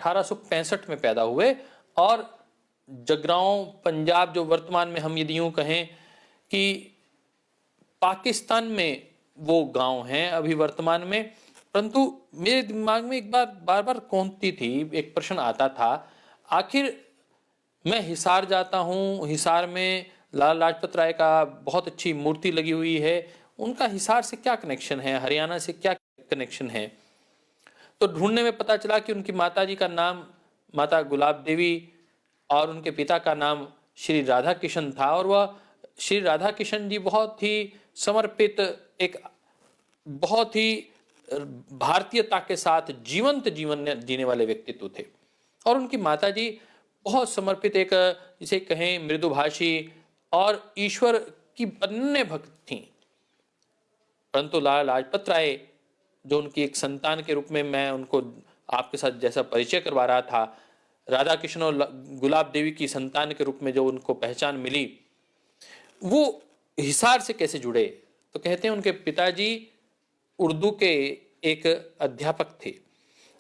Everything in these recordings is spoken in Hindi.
1865 में पैदा हुए और जगरांव पंजाब, जो वर्तमान में हम यदि यूं कहें कि पाकिस्तान में वो गांव है अभी वर्तमान में, परंतु मेरे दिमाग में एक बार बार बार कौंधती थी, एक प्रश्न आता था, आखिर मैं हिसार जाता हूँ, हिसार में लाला लाजपत राय का बहुत अच्छी मूर्ति लगी हुई है, उनका हिसार से क्या कनेक्शन है, हरियाणा से क्या कनेक्शन है? तो ढूंढने में पता चला कि उनकी माता जी का नाम माता गुलाब देवी और उनके पिता का नाम श्री राधा किशन था, और वह श्री राधा किशन जी बहुत ही समर्पित, एक बहुत ही भारतीयता के साथ जीवंत जीवन जीने वाले व्यक्तित्व थे। और उनकी माता जी बहुत समर्पित, एक जिसे कहें मृदुभाषी और ईश्वर की अनन्य भक्त थीं। परंतु लाला लाजपत राय, जो उनकी एक संतान के रूप में मैं उनको आपके साथ जैसा परिचय करवा रहा था, राधा किशन और गुलाब देवी की संतान के रूप में जो उनको पहचान मिली, वो हिसार से कैसे जुड़े? तो कहते हैं उनके पिताजी उर्दू के एक अध्यापक थे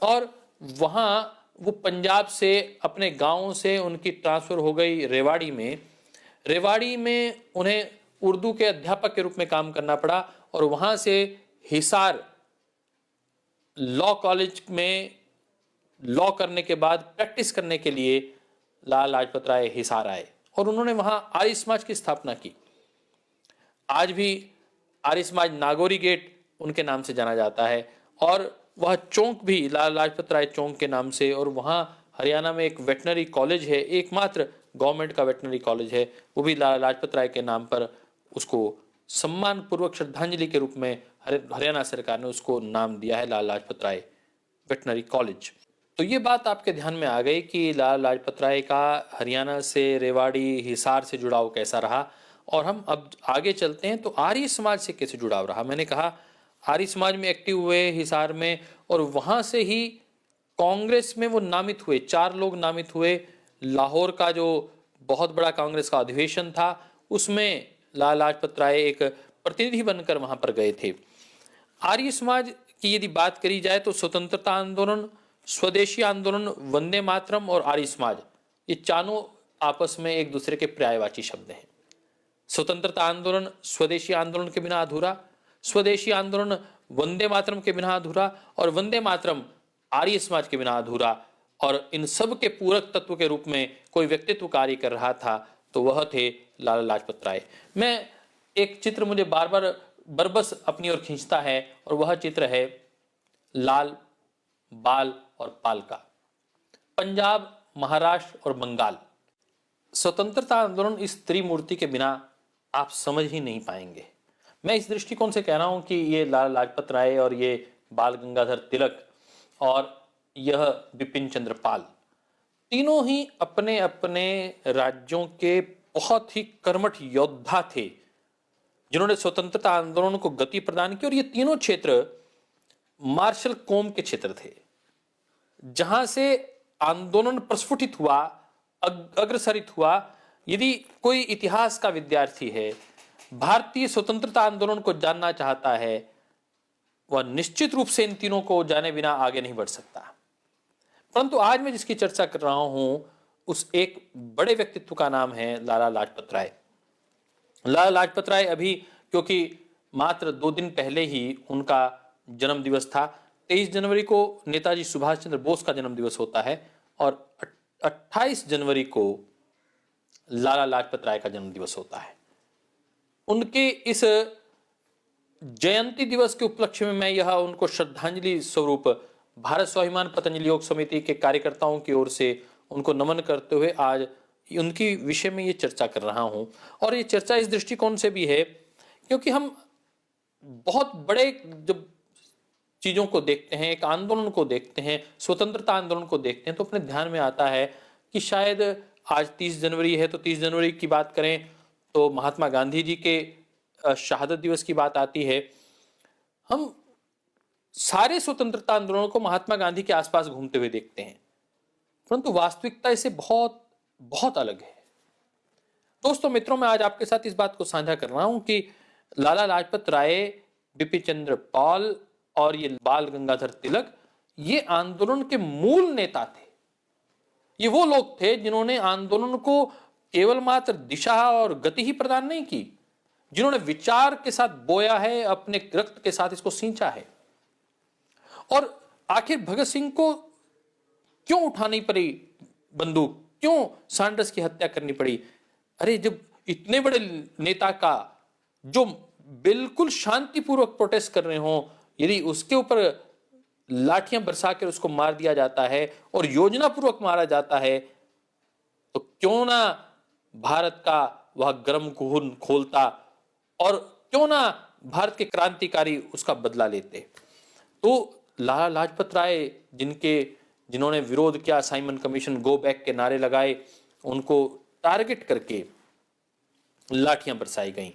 और वहाँ वो पंजाब से अपने गांव से उनकी ट्रांसफ़र हो गई रेवाड़ी में। रेवाड़ी में उन्हें उर्दू के अध्यापक के रूप में काम करना पड़ा और वहाँ से हिसार लॉ कॉलेज में लॉ करने के बाद प्रैक्टिस करने के लिए लाला लाजपत राय हिसार आए और उन्होंने वहाँ आर्य समाज की स्थापना की। आज भी आर्य समाज नागौरी गेट उनके नाम से जाना जाता है और वह चौक भी लाला लाजपत राय चौक के नाम से, और वहाँ हरियाणा में एक वेटनरी कॉलेज है, एकमात्र गवर्नमेंट का वेटनरी कॉलेज है, वो भी लाला लाजपत राय के नाम पर उसको सम्मान पूर्वक श्रद्धांजलि के रूप में हरियाणा सरकार ने उसको नाम दिया है, लाला लाजपत राय वेटनरी कॉलेज। तो ये बात आपके ध्यान में आ गई कि लाला लाजपत राय का हरियाणा से, रेवाड़ी, हिसार से जुड़ाव कैसा रहा। और हम अब आगे चलते हैं तो आर्य समाज से कैसे जुड़ाव रहा। मैंने कहा आर्य समाज में एक्टिव हुए हिसार में, और वहाँ से ही कांग्रेस में वो नामित हुए, 4 लोग नामित हुए। लाहौर का जो बहुत बड़ा कांग्रेस का अधिवेशन था उसमें लाला लाजपत राय एक प्रतिनिधि बनकर वहाँ पर गए थे। आर्य समाज की यदि बात करी जाए तो स्वतंत्रता आंदोलन, स्वदेशी आंदोलन, वंदे मातरम और आर्य समाज, ये चारों आपस में एक दूसरे के पर्यायवाची शब्द हैं। स्वतंत्रता आंदोलन स्वदेशी आंदोलन के बिना अधूरा, स्वदेशी आंदोलन वंदे मातरम के बिना अधूरा, और वंदे मातरम आर्य समाज के बिना अधूरा। और इन सब के पूरक तत्व के रूप में कोई व्यक्तित्व कार्य कर रहा था तो वह थे लाला लाजपत राय। मैं एक चित्र मुझे बार बार बरबस अपनी ओर खींचता है और वह चित्र है लाल, बाल और पाल का। पंजाब, महाराष्ट्र और बंगाल, स्वतंत्रता आंदोलन इस त्रिमूर्ति के बिना आप समझ ही नहीं पाएंगे। मैं इस दृष्टिकोण से कह रहा हूं कि ये लाला लाजपत राय और ये बाल गंगाधर तिलक और यह बिपिन चंद्र पाल, तीनों ही अपने अपने राज्यों के बहुत ही कर्मठ योद्धा थे जिन्होंने स्वतंत्रता आंदोलन को गति प्रदान की। और ये तीनों क्षेत्र मार्शल कौम के क्षेत्र थे जहां से आंदोलन प्रस्फुटित हुआ, अग्रसरित हुआ। यदि कोई इतिहास का विद्यार्थी है, भारतीय स्वतंत्रता आंदोलन को जानना चाहता है, वह निश्चित रूप से इन तीनों को जाने बिना आगे नहीं बढ़ सकता। परंतु आज मैं जिसकी चर्चा कर रहा हूं उस एक बड़े व्यक्तित्व का नाम है लाला लाजपत राय। लाला लाजपत राय अभी, क्योंकि मात्र 2 दिन पहले ही उनका जन्म दिवस था, 23 जनवरी को नेताजी सुभाष चंद्र बोस का जन्म दिवस होता है और 28 जनवरी को लाला लाजपत राय का जन्म दिवस होता है। उनके इस जयंती दिवस के उपलक्ष्य में मैं यह उनको श्रद्धांजलि स्वरूप भारत स्वाभिमान पतंजलि योग समिति के कार्यकर्ताओं की ओर से उनको नमन करते हुए आज उनकी विषय में ये चर्चा कर रहा हूं। और ये चर्चा इस दृष्टिकोण से भी है क्योंकि हम बहुत बड़े जब चीजों को देखते हैं, एक आंदोलन को देखते हैं, स्वतंत्रता आंदोलन को देखते हैं, तो अपने ध्यान में आता है कि शायद आज 30 जनवरी है तो 30 जनवरी की बात करें तो महात्मा गांधी जी के शहादत दिवस की बात आती है। हम सारे स्वतंत्रता आंदोलनों को महात्मा गांधी के आसपास घूमते हुए देखते हैं, परंतु वास्तविकता इससे बहुत बहुत अलग है। दोस्तों, मित्रों, मैं आज आपके साथ इस बात को साझा कर रहा हूं कि लाला लाजपत राय, बिपिन चंद्र पाल और ये बाल गंगाधर तिलक, ये आंदोलन के मूल नेता थे। ये वो लोग थे जिन्होंने आंदोलन को केवल मात्र दिशा और गति ही प्रदान नहीं की, जिन्होंने विचार के साथ बोया है, अपने रक्त के साथ इसको सींचा है। और आखिर भगत सिंह को क्यों उठानी पड़ी बंदूक, क्यों सैंडर्स की हत्या करनी पड़ी? अरे जब इतने बड़े नेता का जो बिल्कुल शांतिपूर्वक प्रोटेस्ट कर रहे हो, यदि उसके ऊपर लाठियां बरसा कर उसको मार दिया जाता है और योजनापूर्वक मारा जाता है, तो क्यों ना भारत का वह गर्म खून खोलता और क्यों ना भारत के क्रांतिकारी उसका बदला लेते। तो लाला लाजपत राय जिन्होंने विरोध किया, साइमन कमीशन, गो बैक के नारे लगाए, उनको टारगेट करके लाठियां बरसाई गईं।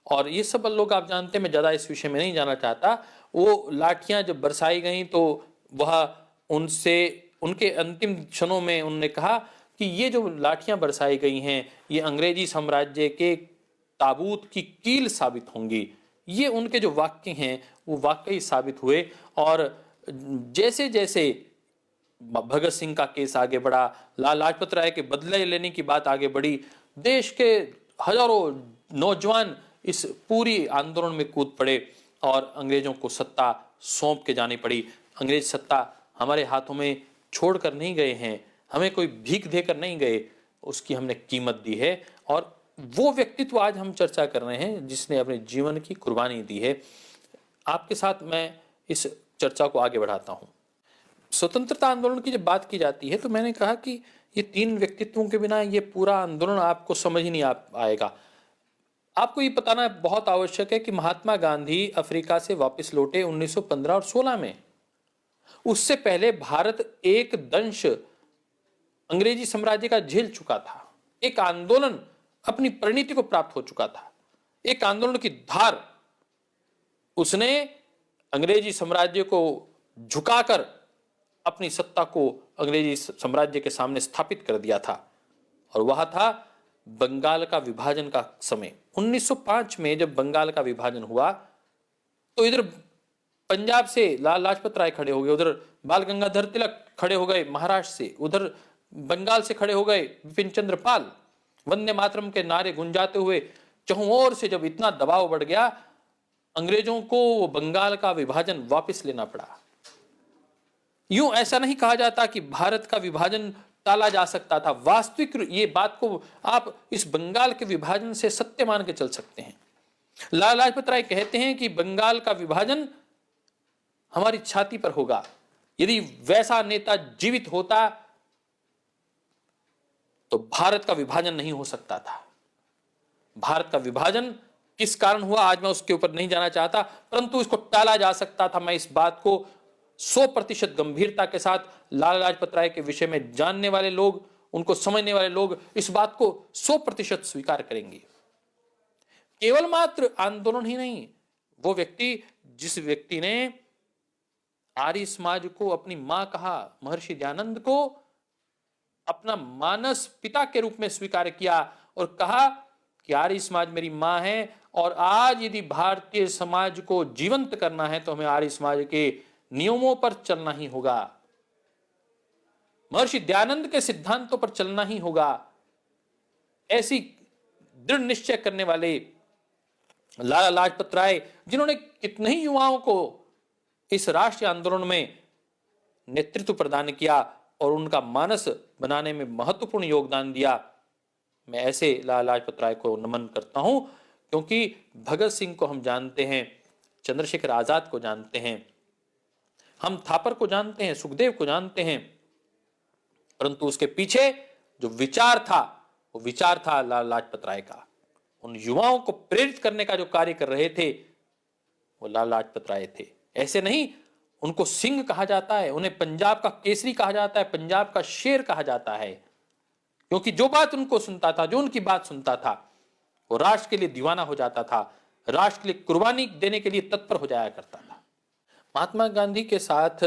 और ये सब लोग आप जानते हैं, मैं ज्यादा इस विषय में नहीं जाना चाहता। वो लाठियां जब बरसाई गईं तो वह उनके अंतिम क्षणों में उन्होंने कहा कि ये जो लाठियां बरसाई गई हैं ये अंग्रेजी साम्राज्य के ताबूत की कील साबित होंगी। ये उनके जो वाक्य हैं वो वाकई साबित हुए। और जैसे जैसे भगत सिंह का केस आगे बढ़ा, लाला लाजपत राय के बदले लेने की बात आगे बढ़ी, देश के हजारों नौजवान इस पूरी आंदोलन में कूद पड़े और अंग्रेजों को सत्ता सौंप के जानी पड़ी। अंग्रेज सत्ता हमारे हाथों में छोड़कर नहीं गए हैं, हमें कोई भीख देकर नहीं गए, उसकी हमने कीमत दी है। और वो व्यक्तित्व आज हम चर्चा कर रहे हैं जिसने अपने जीवन की कुर्बानी दी है। आपके साथ मैं इस चर्चा को आगे बढ़ाता हूं। स्वतंत्रता आंदोलन की जब बात की जाती है तो मैंने कहा कि ये तीन व्यक्तित्वों के बिना ये पूरा आंदोलन आपको समझ ही नहीं आएगा। आपको ये बताना बहुत आवश्यक है कि महात्मा गांधी अफ्रीका से वापस लौटे 1915 और 16 में। उससे पहले भारत एक दंश अंग्रेजी साम्राज्य का झेल चुका था। एक आंदोलन अपनी परिणति को प्राप्त हो चुका था। एक आंदोलन की धार उसने अंग्रेजी साम्राज्य को झुकाकर अपनी सत्ता को अंग्रेजी साम्राज्य के सामने स्थापित कर दिया था। और वह था बंगाल का विभाजन का समय। 1905 में जब बंगाल का विभाजन हुआ तो इधर पंजाब से लाला लाजपत राय खड़े हो गए, उधर बाल गंगाधर तिलक खड़े हो गए महाराष्ट्र से, उधर बंगाल से खड़े हो गए विपिन चंद्र पाल। वंदे मातरम के नारे गुंजाते हुए चहुं ओर से जब इतना दबाव बढ़ गया, अंग्रेजों को बंगाल का विभाजन वापस लेना पड़ा। यूं ऐसा नहीं कहा जाता कि भारत का विभाजन टाला जा सकता था। वास्तविक ये बात को आप इस बंगाल के विभाजन से सत्य मान के चल सकते हैं। लाला लाजपत राय कहते हैं कि बंगाल का विभाजन हमारी छाती पर होगा। यदि वैसा नेता जीवित होता तो भारत का विभाजन नहीं हो सकता था। भारत का विभाजन किस कारण हुआ आज मैं उसके ऊपर नहीं जाना चाहता, परंतु इसको टाला जा सकता था। मैं इस बात को 100% गंभीरता के साथ लाला लाजपत राय के विषय में जानने वाले लोग, उनको समझने वाले लोग इस बात को 100% स्वीकार करेंगे। केवल मात्र आंदोलन ही नहीं, वो व्यक्ति जिस व्यक्ति ने आर्य समाज को अपनी मां कहा, महर्षि दयानंद को अपना मानस पिता के रूप में स्वीकार किया और कहा कि आर्य समाज मेरी मां है और आज यदि भारतीय समाज को जीवंत करना है तो हमें आर्य समाज के नियमों पर चलना ही होगा, महर्षि दयानंद के सिद्धांतों पर चलना ही होगा। ऐसी दृढ़ निश्चय करने वाले लाला लाजपत राय, जिन्होंने कितने ही युवाओं को इस राष्ट्रीय आंदोलन में नेतृत्व प्रदान किया और उनका मानस बनाने में महत्वपूर्ण योगदान दिया, मैं ऐसे लाला लाजपत राय को नमन करता हूं। क्योंकि भगत सिंह को हम जानते हैं, चंद्रशेखर आजाद को जानते हैं, हम थापर को जानते हैं, सुखदेव को जानते हैं, परंतु उसके पीछे जो विचार था वो विचार था लाला लाजपत राय का। उन युवाओं को प्रेरित करने का जो कार्य कर रहे थे वो लाला लाजपत राय थे। ऐसे नहीं, उनको सिंह कहा जाता है, उन्हें पंजाब का केसरी कहा जाता है, पंजाब का शेर कहा जाता है, क्योंकि जो बात उनको सुनता था, जो उनकी बात सुनता था, वो राष्ट्र के लिए दीवाना हो जाता था, राष्ट्र के लिए कुर्बानी देने के लिए तत्पर हो जाया करता था। महात्मा गांधी के साथ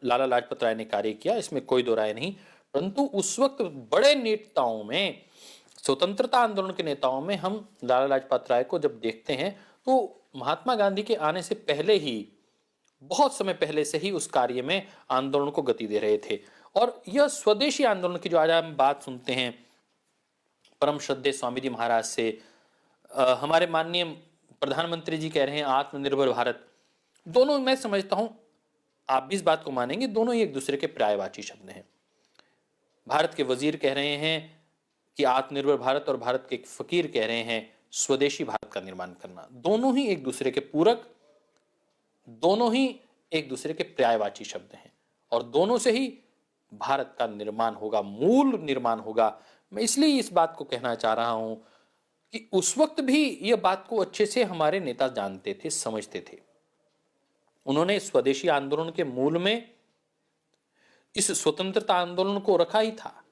लाला लाजपत राय ने कार्य किया, इसमें कोई दो राय नहीं, परंतु उस वक्त बड़े नेताओं में, स्वतंत्रता आंदोलन के नेताओं में हम लाला लाजपत राय को जब देखते हैं तो महात्मा गांधी के आने से पहले ही, बहुत समय पहले से ही उस कार्य में, आंदोलन को गति दे रहे थे। और यह स्वदेशी आंदोलन की जो आज हम बात सुनते हैं परम श्रद्धेय स्वामी जी महाराज से, हमारे माननीय प्रधानमंत्री जी कह रहे हैं आत्मनिर्भर भारत, दोनों मैं समझता हूं, आप भी इस बात को मानेंगे, दोनों ही एक दूसरे के पर्यायवाची शब्द हैं। भारत के वजीर कह रहे हैं कि आत्मनिर्भर भारत, और भारत के एक फकीर कह रहे हैं स्वदेशी भारत का निर्माण करना। दोनों ही एक दूसरे के पूरक, दोनों ही एक दूसरे के पर्यायवाची शब्द हैं, और दोनों से ही भारत का निर्माण होगा, मूल निर्माण होगा। मैं इसलिए इस बात को कहना चाह रहा हूं कि उस वक्त भी यह बात को अच्छे से हमारे नेता जानते थे, समझते थे। उन्होंने स्वदेशी आंदोलन के मूल में इस स्वतंत्रता आंदोलन को रखा ही था।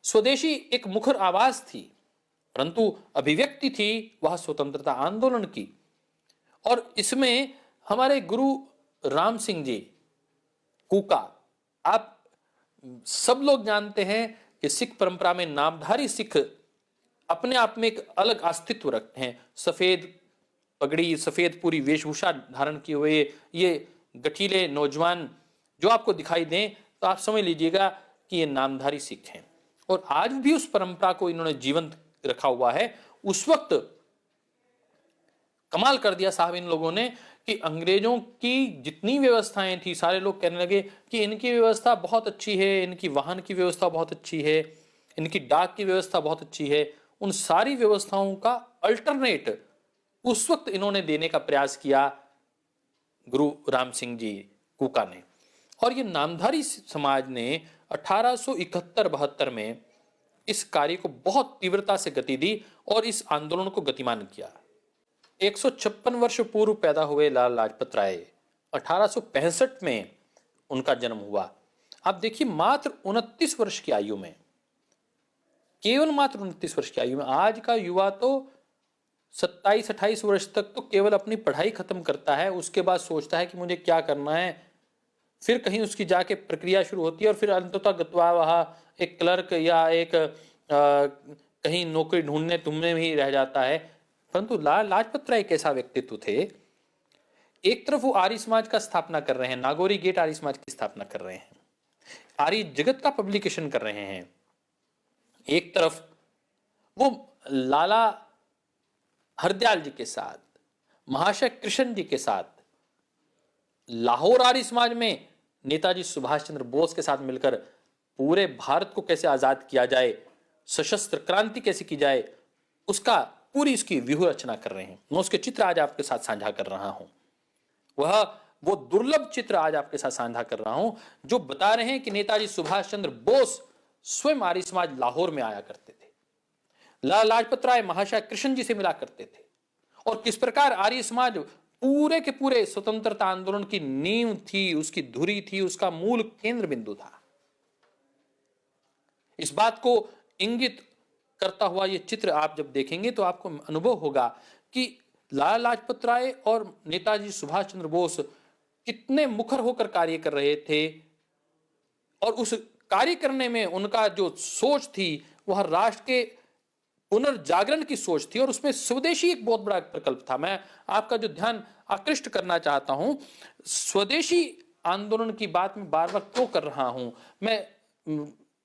स्वदेशी एक मुखर आवाज थी, परंतु अभिव्यक्ति थी वह स्वतंत्रता आंदोलन की। और इसमें हमारे गुरु राम सिंह जी कूका, आप सब लोग जानते हैं कि सिख परंपरा में नामधारी सिख अपने आप में एक अलग अस्तित्व रखते हैं। सफेद पगड़ी, सफेद पूरी वेशभूषा धारण किए हुए ये गठीले नौजवान जो आपको दिखाई दें तो आप समझ लीजिएगा कि ये नामधारी सिख हैं, और आज भी उस परंपरा को इन्होंने जीवंत रखा हुआ है। उस वक्त कमाल कर दिया साहब इन लोगों ने कि अंग्रेजों की जितनी व्यवस्थाएं थी, सारे लोग कहने लगे कि इनकी व्यवस्था बहुत अच्छी है, इनकी वाहन की व्यवस्था बहुत अच्छी है, इनकी डाक की व्यवस्था बहुत अच्छी है। उन सारी व्यवस्थाओं का अल्टरनेट उस वक्त इन्होंने देने का प्रयास किया गुरु राम सिंह जी कूका ने। और ये नामधारी समाज ने 1871-72 में इस कार्य को बहुत तीव्रता से गति दी और इस आंदोलन को गतिमान किया। 156 वर्ष पूर्व पैदा हुए लाला लाजपत राय, 1865 में उनका जन्म हुआ। आप देखिए मात्र 29 वर्ष की आयु में, केवल मात्र 29 वर्ष की आयु में, आज का युवा तो 27-28 वर्ष तक तो केवल अपनी पढ़ाई खत्म करता है, उसके बाद सोचता है कि मुझे क्या करना है, फिर कहीं उसकी जाके प्रक्रिया शुरू होती है और फिर अंततः गत्वा वह एक क्लर्क या एक कहीं नौकरी ढूंढने तुमने ही रह जाता है। परंतु लाला लाजपत राय कैसा व्यक्तित्व थे। एक तरफ वो आर्य समाज का स्थापना कर रहे हैं, नागौरी गेट आर्य समाज की स्थापना कर रहे हैं, आर्य जगत का पब्लिकेशन कर रहे हैं। एक तरफ वो लाला हरदयाल जी के साथ, महाशय कृष्ण जी के साथ लाहौर आर्य समाज में नेताजी सुभाष चंद्र बोस के साथ मिलकर पूरे भारत को कैसे आजाद किया जाए, सशस्त्र क्रांति कैसे की जाए, उसका पूरी इसकी व्यूह रचना कर रहे हैं। मैं उसके चित्र आज आपके साथ साझा कर रहा हूं। वो दुर्लभ चित्र आज आपके साथ साझा कर रहा हूं जो बता रहे हैं कि नेताजी सुभाष चंद्र बोस स्वयं आर्य समाज लाहौर में आया करते थे, लाला लाजपत राय महाशय कृष्ण जी से मिला करते थे, और किस प्रकार आर्य समाज पूरे के पूरे स्वतंत्रता आंदोलन की नींव थी, उसकी धुरी थी, उसका मूल केंद्र बिंदु था। इस बात को इंगित करता हुआ यह चित्र आप जब देखेंगे तो आपको अनुभव होगा कि लाला लाजपत राय और नेताजी सुभाष चंद्र बोस कितने मुखर होकर कार्य कर रहे थे, और उस कार्य करने में उनका जो सोच थी वह राष्ट्र के पुनर्जागरण की सोच थी, और उसमें स्वदेशी एक बहुत बड़ा प्रकल्प था। मैं आपका जो ध्यान आकृष्ट करना चाहता हूं, स्वदेशी आंदोलन की बात में बार बार क्यों कर रहा हूं, मैं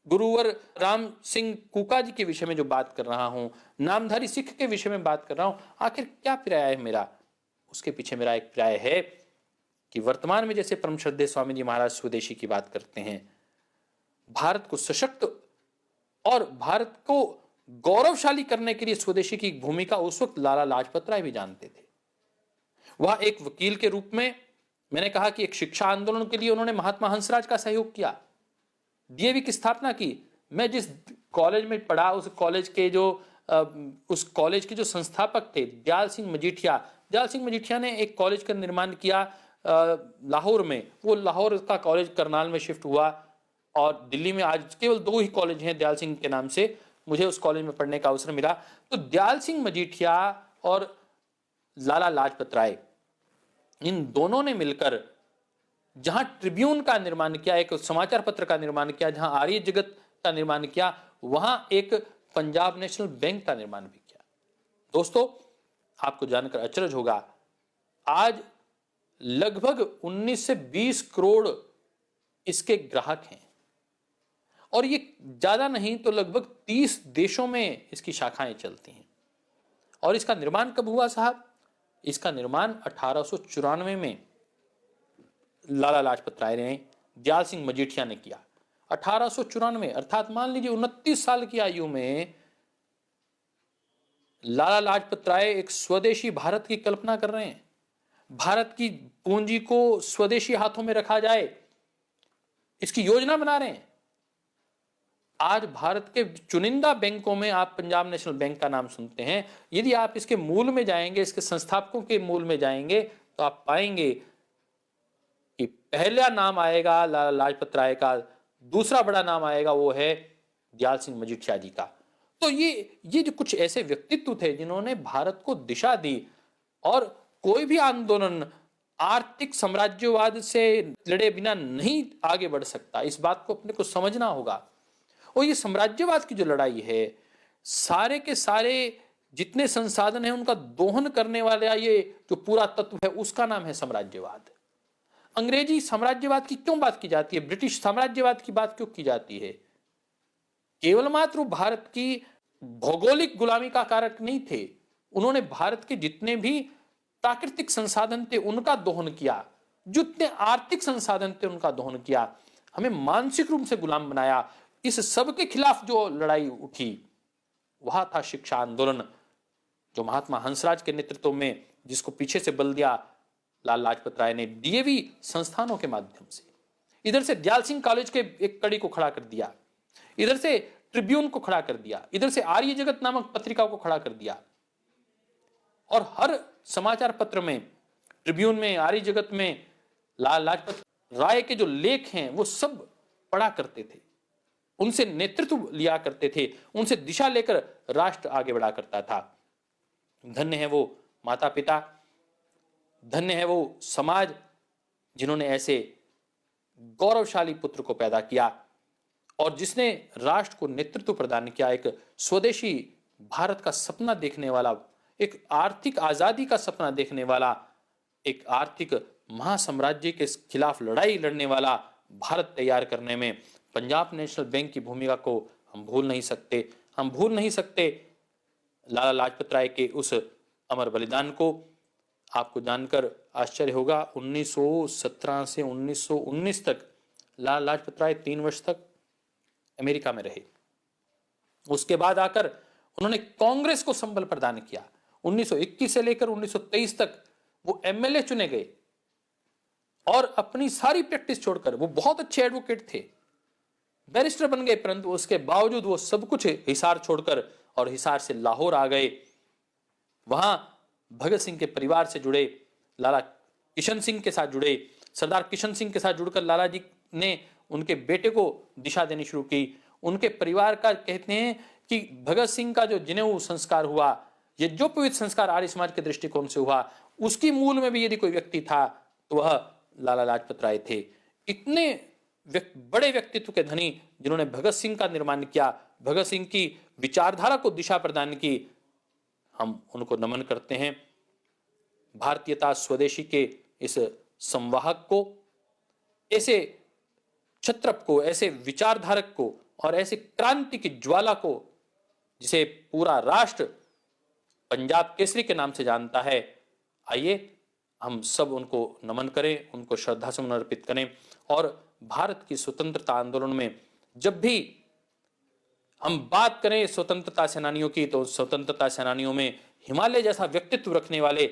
गुरुवर राम सिंह कूका जी के विषय में जो बात कर रहा हूं, नामधारी सिख के विषय में बात कर रहा हूं, आखिर क्या पर्याय है मेरा? उसके पीछे मेरा एक पर्याय है कि वर्तमान में जैसे परम श्रद्धेय स्वामी जी महाराज स्वदेशी की बात करते हैं, भारत को सशक्त और भारत को गौरवशाली करने के लिए स्वदेशी की भूमिका उस वक्त लाला लाजपत राय भी जानते थे। वह एक वकील के रूप में, मैंने कहा कि एक शिक्षा आंदोलन के लिए उन्होंने महात्मा हंसराज का सहयोग किया, डीएवी की स्थापना की। मैं जिस कॉलेज में पढ़ा उस कॉलेज के जो संस्थापक थे दयाल सिंह मजीठिया ने एक कॉलेज का निर्माण किया लाहौर में। वो लाहौर का कॉलेज करनाल में शिफ्ट हुआ, और दिल्ली में आज केवल 2 ही कॉलेज हैं दयाल सिंह के नाम से। मुझे उस कॉलेज में पढ़ने का अवसर मिला। तो दयाल सिंह मजीठिया और लाला लाजपत राय, इन दोनों ने मिलकर जहां ट्रिब्यून का निर्माण किया, एक समाचार पत्र का निर्माण किया, जहां आर्य जगत का निर्माण किया, वहां एक पंजाब नेशनल बैंक का निर्माण भी किया। दोस्तों, आपको जानकर अचरज होगा, आज लगभग 19 से 20 करोड़ इसके ग्राहक हैं। और ये ज्यादा नहीं तो लगभग 30 देशों में इसकी शाखाएं चलती हैं। और इसका निर्माण कब हुआ साहब? इसका निर्माण 1894 में लाला लाजपत राय ने, दयाल सिंह मजीठिया ने किया। 1894, अर्थात मान लीजिए 29 साल की आयु में लाला लाजपत राय एक स्वदेशी भारत की कल्पना कर रहे हैं। भारत की पूंजी को स्वदेशी हाथों में रखा जाए, इसकी योजना बना रहे हैं। आज भारत के चुनिंदा बैंकों में आप पंजाब नेशनल बैंक का नाम सुनते हैं। यदि आप इसके मूल में जाएंगे, इसके संस्थापकों के मूल में जाएंगे, तो आप पाएंगे कि पहला नाम आएगा लाला लाजपत राय का, दूसरा बड़ा नाम आएगा वो है दयाल सिंह मजीठिया जी का। तो ये जो कुछ ऐसे व्यक्तित्व थे जिन्होंने भारत को दिशा दी। और कोई भी आंदोलन आर्थिक साम्राज्यवाद से लड़े बिना नहीं आगे बढ़ सकता, इस बात को अपने को समझना होगा। और ये साम्राज्यवाद की जो लड़ाई है, सारे के सारे जितने संसाधन हैं उनका दोहन करने वाला ये जो पूरा तत्व है, उसका नाम है साम्राज्यवाद। अंग्रेजी साम्राज्यवाद की क्यों बात की जाती है, ब्रिटिश साम्राज्यवाद की बात क्यों की जाती है? केवल मात्र भारत की भौगोलिक गुलामी का कारक नहीं थे, उन्होंने भारत के जितने भी प्राकृतिक संसाधन थे उनका दोहन किया, जितने आर्थिक संसाधन थे उनका दोहन किया, हमें मानसिक रूप से गुलाम बनाया। इस सब के खिलाफ जो लड़ाई उठी वह था शिक्षा आंदोलन, जो महात्मा हंसराज के नेतृत्व में, जिसको पीछे से बल दिया लाला लाजपत राय ने डीएवी संस्थानों के माध्यम से। इधर से दयाल सिंह कॉलेज के एक कड़ी को खड़ा कर दिया, इधर से ट्रिब्यून को खड़ा कर दिया, इधर से आर्य जगत नामक पत्रिका को खड़ा कर दिया। और हर समाचार पत्र में, ट्रिब्यून में, आर्य जगत में लाला लाजपत राय के जो लेख हैं वो सब पढ़ा करते थे, उनसे नेतृत्व लिया करते थे, उनसे दिशा लेकर राष्ट्र आगे बढ़ा करता था। धन्य है वो माता पिता, धन्य है वो समाज जिन्होंने ऐसे गौरवशाली पुत्र को पैदा किया और जिसने राष्ट्र को नेतृत्व प्रदान किया। एक स्वदेशी भारत का सपना देखने वाला, एक आर्थिक आजादी का सपना देखने वाला, एक आर्थिक महासाम्राज्य के खिलाफ लड़ाई लड़ने वाला भारत तैयार करने में पंजाब नेशनल बैंक की भूमिका को हम भूल नहीं सकते। हम भूल नहीं सकते लाला लाजपत राय के उस अमर बलिदान को। आपको जानकर आश्चर्य होगा, 1917 से 1919 तक लाला लाजपत राय 3 वर्ष तक अमेरिका में रहे। उसके बाद आकर उन्होंने कांग्रेस को संबल प्रदान किया। 1921 से लेकर 1923 तक वो एमएलए चुने गए और अपनी सारी प्रैक्टिस छोड़कर, वो बहुत अच्छे एडवोकेट थे, बैरिस्टर बन गए, परंतु उसके बावजूद वो सब कुछ हिसार छोड़कर और हिसार से लाहौर आ गए। वहां भगत सिंह के परिवार से जुड़े, लाला किशन सिंह के साथ जुड़े, सरदार किशन सिंह के साथ जुड़कर लाला जी ने उनके बेटे को दिशा देनी शुरू की। उनके परिवार का कहते हैं कि भगत सिंह का जो जनेऊ संस्कार हुआ, यज्ञोपवीत संस्कार आर्य समाज के दृष्टिकोण से हुआ, उसकी मूल में भी यदि कोई व्यक्ति था तो वह लाला लाजपत राय थे। इतने बड़े व्यक्तित्व के धनी जिन्होंने भगत सिंह का निर्माण किया, भगत सिंह की विचारधारा को दिशा प्रदान की, हम उनको नमन करते हैं। भारतीयता स्वदेशी के इस संवाहक को, ऐसे छत्रप को, ऐसे विचारधारक को और ऐसे क्रांति की ज्वाला को जिसे पूरा राष्ट्र पंजाब केसरी के नाम से जानता है, आइए हम सब उनको नमन करें, उनको श्रद्धा सुमन अर्पित करें। और भारत की स्वतंत्रता आंदोलन में जब भी हम बात करें स्वतंत्रता सेनानियों की, तो स्वतंत्रता सेनानियों में हिमालय जैसा व्यक्तित्व रखने वाले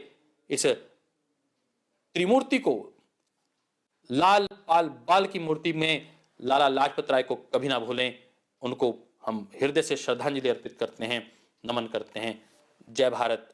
इस त्रिमूर्ति को, लाल पाल बाल की मूर्ति में लाला लाजपत राय को कभी ना भूलें। उनको हम हृदय से श्रद्धांजलि अर्पित करते हैं, नमन करते हैं। जय भारत,